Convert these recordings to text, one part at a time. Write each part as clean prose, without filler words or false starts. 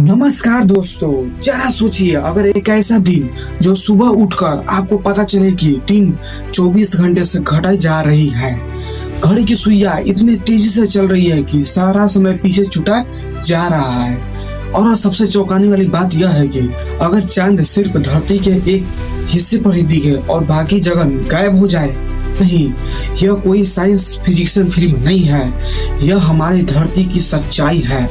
नमस्कार दोस्तों, जरा सोचिए अगर एक ऐसा दिन जो सुबह उठकर आपको पता चले कि दिन 24 घंटे से घटाई जा रही है। घड़ी की सुइयां इतनी तेजी से चल रही है कि सारा समय पीछे छूटा जा रहा है। और सबसे चौंकाने वाली बात यह है कि अगर चांद सिर्फ धरती के एक हिस्से पर ही दिखे और बाकी जगह गायब हो जाए। नहीं, यह कोई साइंस फिजिक्शन फिल्म नहीं है, यह हमारी धरती की सच्चाई है।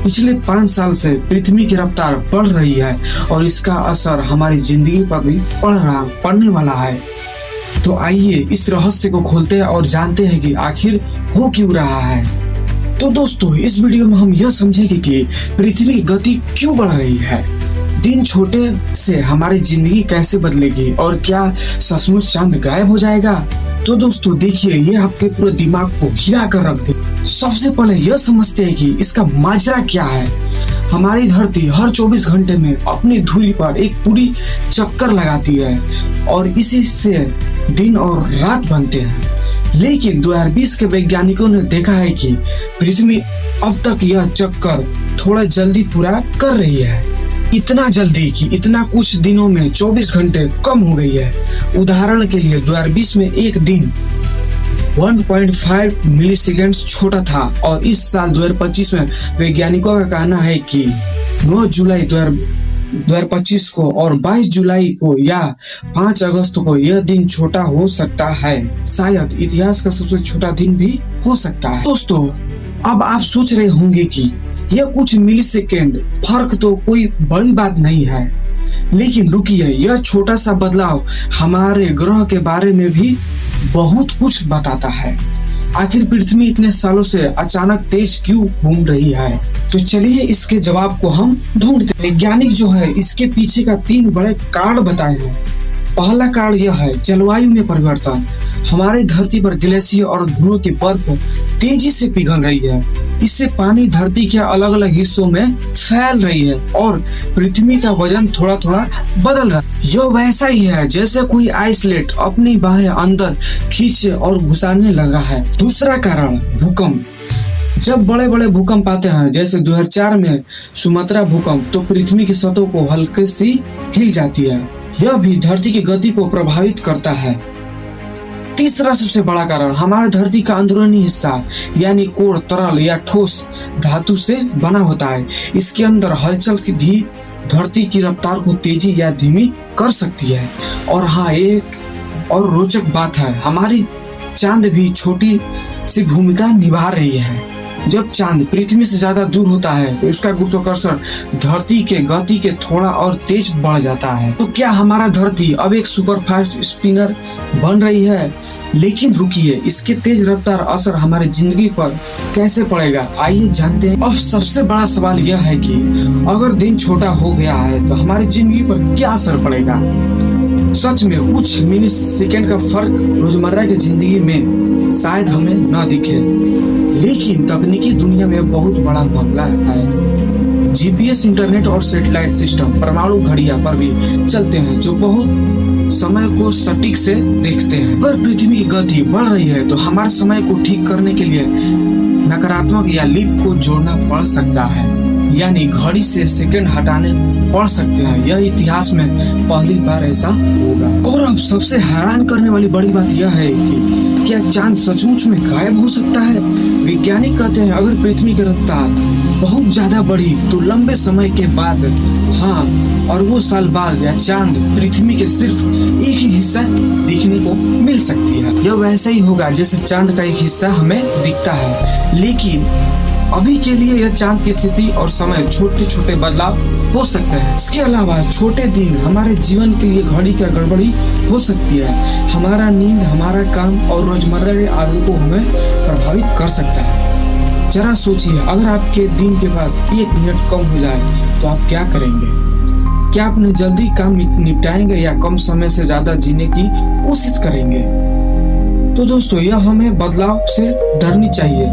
पिछले 5 साल से पृथ्वी की रफ्तार बढ़ रही है और इसका असर हमारी जिंदगी पर भी पड़ने वाला है। तो आइए इस रहस्य को खोलते हैं और जानते हैं कि आखिर हो क्यों रहा है। तो दोस्तों, इस वीडियो में हम यह समझेंगे कि पृथ्वी की गति क्यों बढ़ रही है, दिन छोटे से हमारी जिंदगी कैसे बदलेगी और क्या सचमुच चांद गायब हो जाएगा। तो दोस्तों देखिए, ये आपके पूरे दिमाग को हिला कर रख दे। सबसे पहले यह समझते हैं कि इसका माजरा क्या है। हमारी धरती हर 24 घंटे में अपनी धुरी पर एक पूरी चक्कर लगाती है और इसी से दिन और रात बनते हैं। लेकिन 2020 के वैज्ञानिकों ने देखा है कि पृथ्वी अब तक यह चक्कर थोड़ा जल्दी पूरा कर रही है। इतना जल्दी कि इतना कुछ दिनों में 24 घंटे कम हो गई है। उदाहरण के लिए 2020 में एक दिन 1.5 मिली सेकेंड्स छोटा था और इस साल 2025 में वैज्ञानिकों का कहना है कि 9 जुलाई 2025 को और 22 जुलाई को या 5 अगस्त को यह दिन छोटा हो सकता है। शायद इतिहास का सबसे छोटा दिन भी हो सकता है। दोस्तों, अब आप सोच रहे होंगे कि यह कुछ मिली सेकेंड फर्क तो कोई बड़ी बात नहीं है, लेकिन रुकिए, यह छोटा सा बदलाव हमारे ग्रह के बारे में भी बहुत कुछ बताता है। आखिर पृथ्वी इतने सालों से अचानक तेज क्यों घूम रही है? तो चलिए इसके जवाब को हम ढूंढते हैं। वैज्ञानिक जो है इसके पीछे का 3 बड़े कारण बताए हैं। पहला कारण यह है जलवायु में परिवर्तन। हमारी धरती पर ग्लेशियर और ध्रुव की बर्फ तेजी से पिघल रही है। इससे पानी धरती के अलग अलग हिस्सों में फैल रही है और पृथ्वी का वजन थोड़ा थोड़ा बदल रहा है। यह वैसा ही है जैसे कोई आइसलेट अपनी बाहें अंदर खींचे और घुसाने लगा है। दूसरा कारण भूकंप। जब बड़े बड़े भूकंप आते हैं, जैसे 2004 में सुमात्रा भूकंप, तो पृथ्वी की सतह को हल्के सी हिल जाती है। यह भी धरती की गति को प्रभावित करता है। तीसरा सबसे बड़ा कारण हमारे धरती का अंदरूनी हिस्सा यानी कोर तरल या ठोस धातु से बना होता है। इसके अंदर हलचल की भी धरती की रफ्तार को तेजी या धीमी कर सकती है। और हाँ, एक और रोचक बात है, हमारी चांद भी छोटी सी भूमिका निभा रही है। जब चांद पृथ्वी से ज्यादा दूर होता है तो उसका गुरुत्वाकर्षण धरती के गति के थोड़ा और तेज बढ़ जाता है। तो क्या हमारा धरती अब एक सुपरफास्ट स्पिनर बन रही है? लेकिन रुकिए, इसके तेज रफ्तार असर हमारी जिंदगी पर कैसे पड़ेगा, आइए जानते हैं। अब सबसे बड़ा सवाल यह है कि अगर दिन छोटा हो गया है तो हमारी जिंदगी पर क्या असर पड़ेगा। सच में कुछ मिली सेकेंड का फर्क रोजमर्रा की जिंदगी में शायद हमें न दिखे, लेकिन तकनीकी दुनिया में बहुत बड़ा मामला है। जीपीएस, इंटरनेट और सैटेलाइट सिस्टम परमाणु घड़ियां पर भी चलते हैं जो बहुत समय को सटीक से देखते हैं। अगर पृथ्वी की गति बढ़ रही है तो हमारे समय को ठीक करने के लिए नकारात्मक या लीप को जोड़ना पड़ सकता है, यानी घड़ी से सेकंड हटाने पड़ सकते हैं। यह इतिहास में पहली बार ऐसा होगा। और अब सबसे हैरान करने वाली बड़ी बात यह है कि क्या चांद सचमुच में गायब हो सकता है? वैज्ञानिक कहते हैं अगर पृथ्वी की रफ्तार बहुत ज्यादा बढ़ी तो लंबे समय के बाद, हाँ, और वो साल बाद या चांद पृथ्वी के सिर्फ एक ही हिस्सा दिखने को मिल सकती है। यह वैसा ही होगा जैसे चांद का एक हिस्सा हमें दिखता है, लेकिन अभी के लिए यह चांद की स्थिति और समय छोटे छोटे बदलाव हो सकते हैं। इसके अलावा छोटे दिन हमारे जीवन के लिए घड़ी का गड़बड़ी हो सकती है। हमारा नींद, हमारा काम और रोजमर्रा के आदतों को हमें प्रभावित कर सकता है। जरा सोचिए, अगर आपके दिन के पास 1 मिनट कम हो जाए तो आप क्या करेंगे? क्या अपने जल्दी काम निपटाएंगे या कम समय से ज्यादा जीने की कोशिश करेंगे? तो दोस्तों, यह हमें बदलाव से डरनी चाहिए,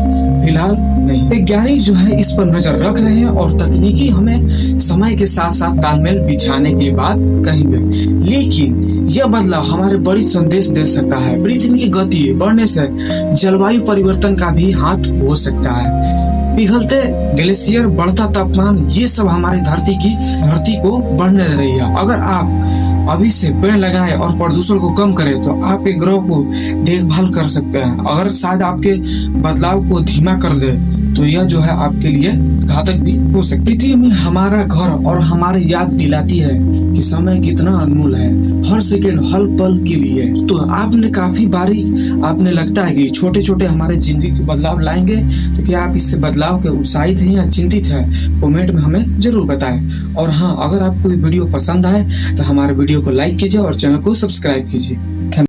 फिलहाल नहीं। वैज्ञानिक जो है इस पर नजर रख रहे हैं और तकनीकी हमें समय के साथ साथ तालमेल बिछाने की बात कहेंगे, लेकिन यह बदलाव हमारे बड़ी संदेश दे सकता है। पृथ्वी की गति बढ़ने से जलवायु परिवर्तन का भी हाथ हो सकता है। पिघलते ग्लेशियर, बढ़ता तापमान, ये सब हमारी धरती को बढ़ने दे रही है। अगर आप अभी से पेड़ लगाएं और प्रदूषण को कम करें तो आपके ग्रह को देखभाल कर सकते हैं। अगर शायद आपके बदलाव को धीमा कर दे तो यह जो है आपके लिए घातक भी हो सकती है। पृथ्वी में हमारा घर और हमारी याद दिलाती है कि समय कितना अनमोल है, हर सेकंड हर पल के लिए। तो आपने काफी बारी आपने लगता है कि छोटे छोटे हमारे जिंदगी के बदलाव लाएंगे, तो क्या आप इससे बदलाव के उत्साहित हैं या चिंतित है? कमेंट में हमें जरूर बताएं। और हाँ, अगर आपको ये वीडियो पसंद आए तो हमारे वीडियो को लाइक कीजिए और चैनल को सब्सक्राइब कीजिए।